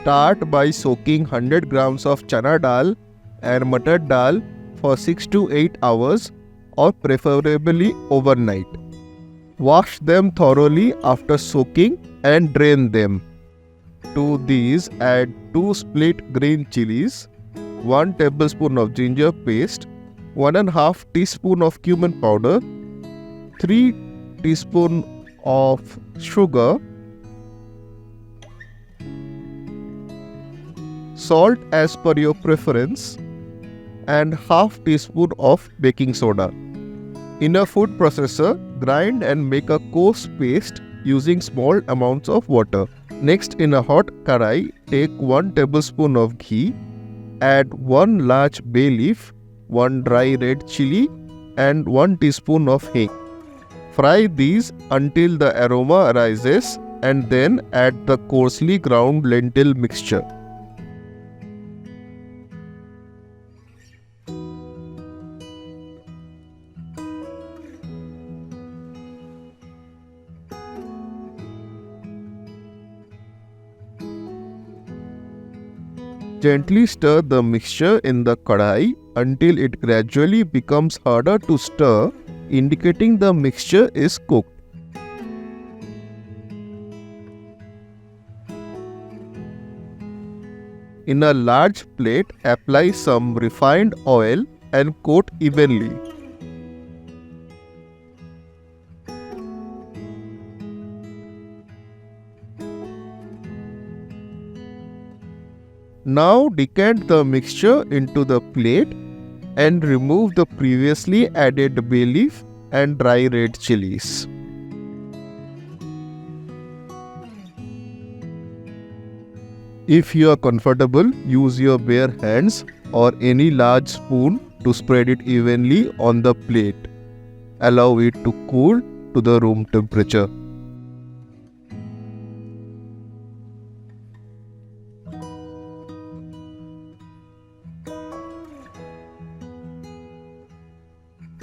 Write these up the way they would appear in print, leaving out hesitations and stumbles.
Start by soaking 100 grams of chana dal and matar dal for 6 to 8 hours or preferably overnight. Wash them thoroughly after soaking and drain them. To these add 2 split green chilies, 1 tablespoon of ginger paste, 1.5 teaspoon of cumin powder, 3 teaspoon of sugar, salt as per your preference, and half teaspoon of baking soda. In a food processor, grind and make a coarse paste using small amounts of water. Next, in a hot karai, take 1 tablespoon of ghee, add 1 large bay leaf, 1 dry red chili, and 1 teaspoon of hing. Fry these until the aroma arises and then add the coarsely ground lentil mixture. Gently stir the mixture in the kadai until it gradually becomes harder to stir, indicating the mixture is cooked. In a large plate, apply some refined oil and coat evenly. Now decant the mixture into the plate and remove the previously added bay leaf and dry red chilies. If you are comfortable, use your bare hands or any large spoon to spread it evenly on the plate. Allow it to cool to the room temperature.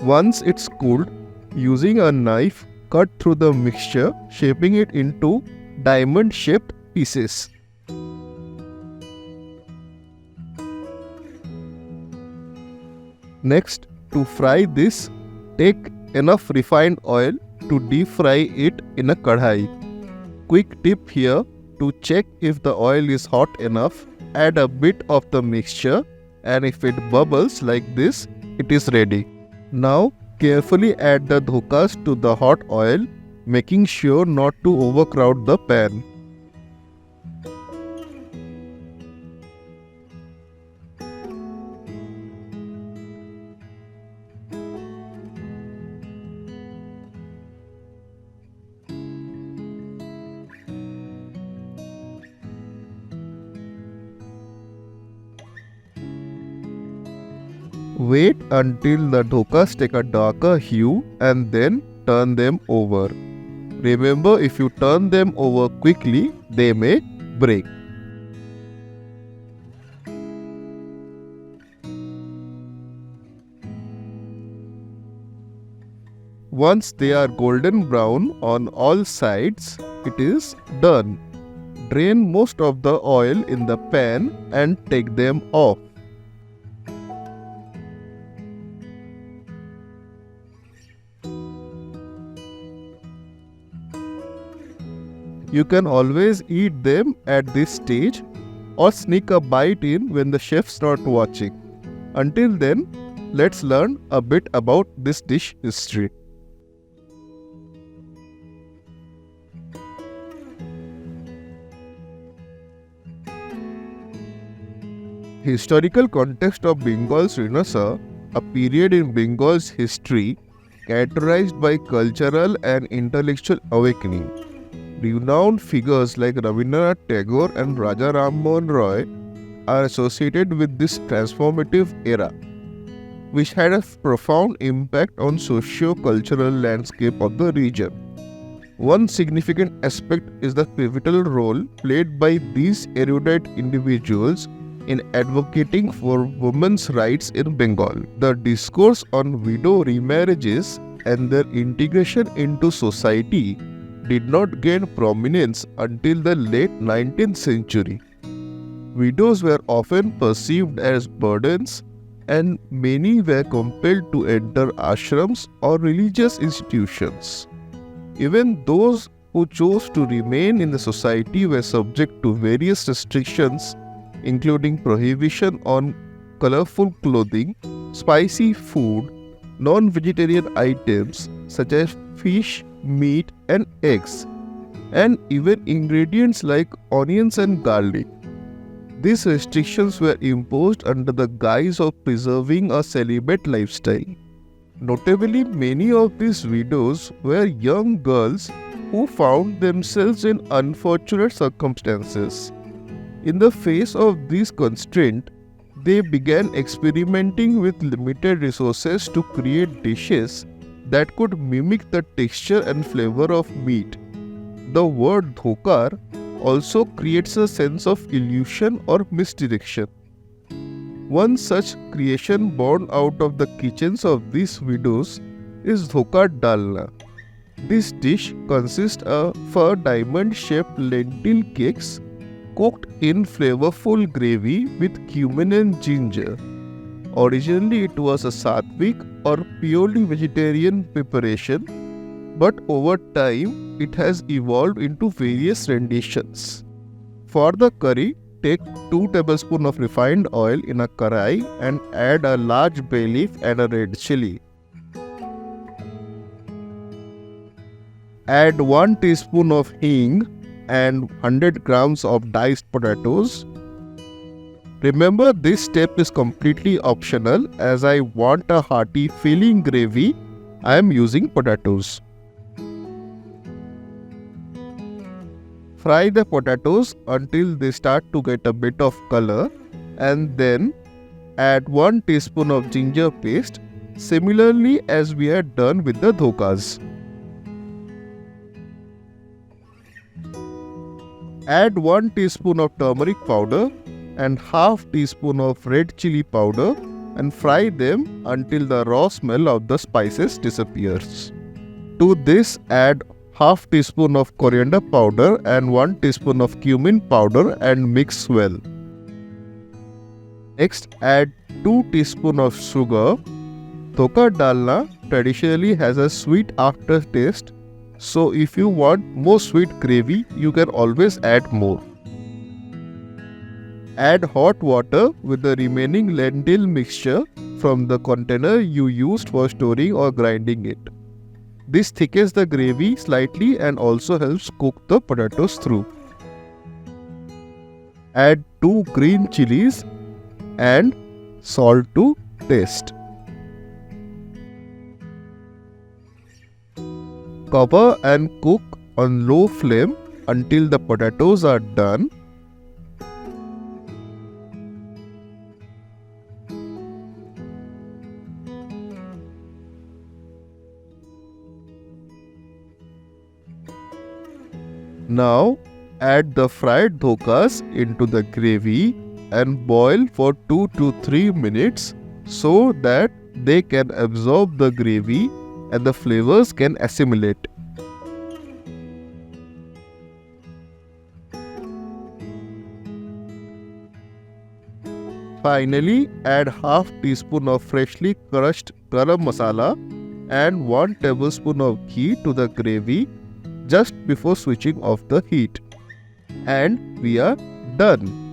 Once it's cooled, using a knife, cut through the mixture, shaping it into diamond-shaped pieces. Next, to fry this, take enough refined oil to deep fry it in a kadhai. Quick tip here: to check if the oil is hot enough, add a bit of the mixture, and if it bubbles like this, it is ready. Now, carefully add the dhokars to the hot oil, making sure not to overcrowd the pan. Wait until the dhokas take a darker hue and then turn them over. Remember, if you turn them over quickly, they may break. Once they are golden brown on all sides, it is done. Drain most of the oil in the pan and take them off. You can always eat them at this stage or sneak a bite in when the chef's not watching. Until then, let's learn a bit about this dish history. Historical context of Bengal's Renaissance, a period in Bengal's history characterized by cultural and intellectual awakening. Renowned figures like Rabindranath Tagore and Raja Ram Mohan Roy are associated with this transformative era, which had a profound impact on socio-cultural landscape of the region. One significant aspect is the pivotal role played by these erudite individuals in advocating for women's rights in Bengal. The discourse on widow remarriages and their integration into society did not gain prominence until the late 19th century. widows were often perceived as burdens, and many were compelled to enter ashrams or religious institutions. Even those who chose to remain in the society were subject to various restrictions, including prohibition on colorful clothing, spicy food, non-vegetarian items such as fish, meat, and eggs, and even ingredients like onions and garlic. These restrictions were imposed under the guise of preserving a celibate lifestyle. Notably, many of these widows were young girls who found themselves in unfortunate circumstances. In the face of these constraints, they began experimenting with limited resources to create dishes that could mimic the texture and flavor of meat. The word dhoka'r also creates a sense of illusion or misdirection. One such creation born out of the kitchens of these widows is Dhokar Dalna. This dish consists of a diamond-shaped lentil cakes cooked in flavorful gravy with cumin and ginger. Originally, it was a satvik or purely vegetarian preparation, but over time, it has evolved into various renditions. For the curry, take 2 tablespoons of refined oil in a karai and add a large bay leaf and a red chili. Add 1 teaspoon of hing and 100 grams of diced potatoes. Remember, this step is completely optional. As I want a hearty filling gravy, I am using potatoes. Fry the potatoes until they start to get a bit of color, and then add 1 teaspoon of ginger paste, similarly as we had done with the dhokars. Add 1 teaspoon of turmeric powder and half teaspoon of red chili powder and fry them until the raw smell of the spices disappears. To this, add half teaspoon of coriander powder and 1 teaspoon of cumin powder and mix well. Next, add 2 teaspoons of sugar. Dhokar Dalna traditionally has a sweet aftertaste, so if you want more sweet gravy, you can always add more. Add hot water with the remaining lentil mixture from the container you used for storing or grinding it. This thickens the gravy slightly and also helps cook the potatoes through. Add 2 green chilies and salt to taste. Cover and cook on low flame until the potatoes are done. Now add the fried dhokas into the gravy and boil for 2 to 3 minutes so that they can absorb the gravy and the flavors can assimilate. Finally, add half teaspoon of freshly crushed garam masala and 1 tablespoon of ghee to the gravy just before switching off the heat. And we are done.